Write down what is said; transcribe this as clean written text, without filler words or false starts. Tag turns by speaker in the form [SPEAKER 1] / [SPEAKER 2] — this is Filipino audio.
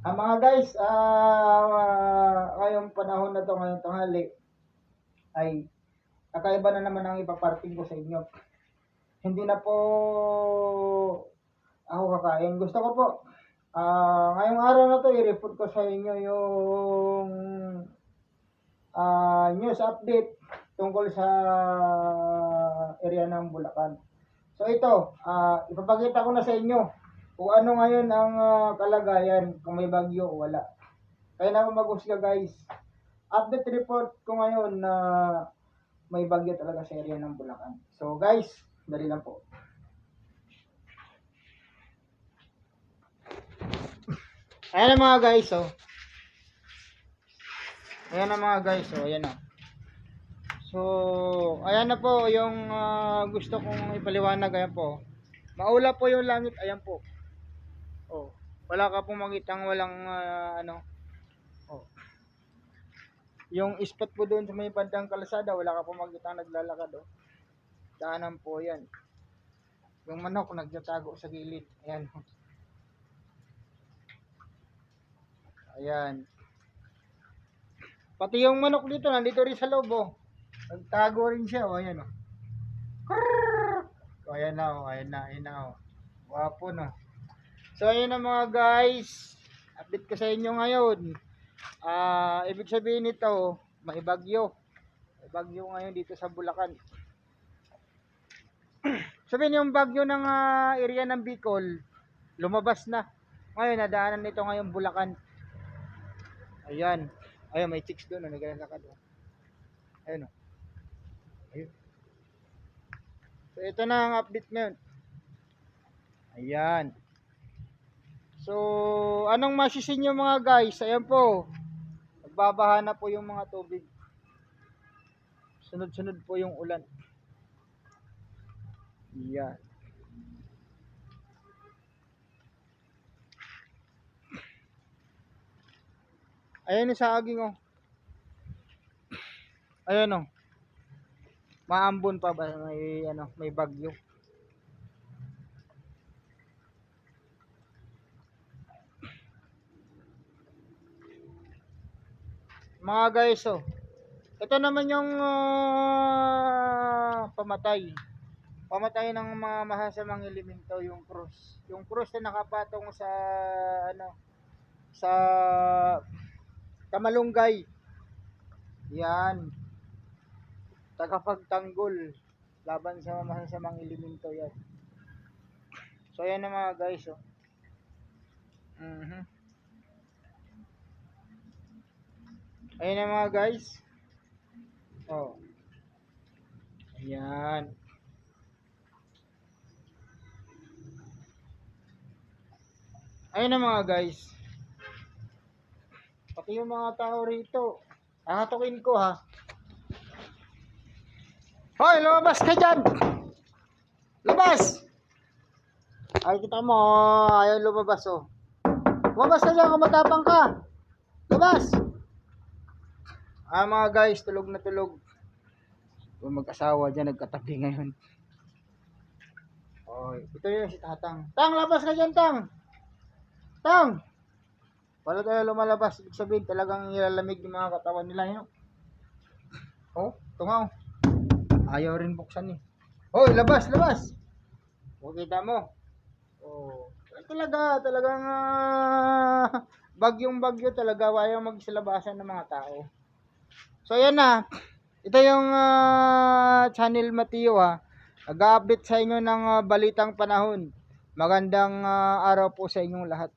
[SPEAKER 1] Mga guys, ngayong panahon na to, ngayong tanghali, ay kakaiba na naman ang ipaparting ko sa inyo. Hindi na po ako kakain. Gusto ko po, ngayong araw na to, i-report ko sa inyo yung news update tungkol sa area ng Bulacan. So ito, ipapakita ko na sa inyo kung ano ngayon ang kalagayan, kung may bagyo o wala. Kaya na mag-usga guys. Update report ko ngayon na may bagyo talaga sa area ng Bulacan. So guys, dali lang po. Ayan na mga guys, oh. Ayan na mga guys, oh. Ayan na. So, ayan na po yung gusto kong ipaliwanag. Ayan po. Maula po yung langit. Ayan po. Oh. Wala ka pong makitang walang Oh. Yung spot po doon sa may bandang kalsada, wala ka pong makitang naglalakad, oh. Daanan po yan. Yung manok nagtatago sa gilid. Ayan. Ayan. Pati yung manok dito, nandito rin sa loob, oh. Nagtago rin siya, oh. Ayan, oh. Oh, ayan na, oh. Ayan na, oh. Wapo, no. So, ayan na mga guys. Update ko sa inyo ngayon. Ibig sabihin nito, may bagyo. May bagyo ngayon dito sa Bulacan. Sabihin yung bagyo ng area ng Bicol, lumabas na. Ngayon, nadaanan nito ngayon Bulacan. Ayan. Ayun, may chicks doon, naglalakad. Ayun, oh. Ayun. So, ito na ang update ngayon. Ayan. So, anong masisin nyo mga guys? Ayan po. Nagbabaha na po yung mga tubig. Sunod-sunod po yung ulan. Ayan. Ayan yung saging, oh. Ayan, oh. Maambon pa ba may bagyo. Mga guys, oh. Ito naman yung pamatay. Pamatay ng mga masasamang elemento, yung cross. Yung cross na nakapatong sa sa kamalunggay. Yan. Tagapagtanggol laban sa masasamang elemento yan. So ayan na mga guys, oh. Ayan na mga guys. Oh. Ayan. Ayan na mga guys. Pati yung mga tao rito. Hahatukin ko, ha. Hoy, lumabas ka dyan! Lumabas! Ay, kita mo, ayaw lumabas, oh. Lumabas ka dyan kung matapang ka. Lumabas! Mga guys, tulog na tulog. Kung mag-asawa dyan, nagkatabi ngayon. Oh, ito yun si Tatang. Tang, labas ka dyan, Tang! Tang! Wala tayo lumalabas. Ibig sabihin, talagang nilalamig yung mga katawan nila, yun. Oh, tungaw. Ayaw rin buksan, eh. Hoy, labas, labas! O, kita mo. Oh, talagang bagyong bagyo talaga, ayaw magsilabasan ng mga tao. So ayan na. Ito yung channel Mateo, ha. Nag-update sa inyo ng balitang panahon. Magandang araw po sa inyong lahat.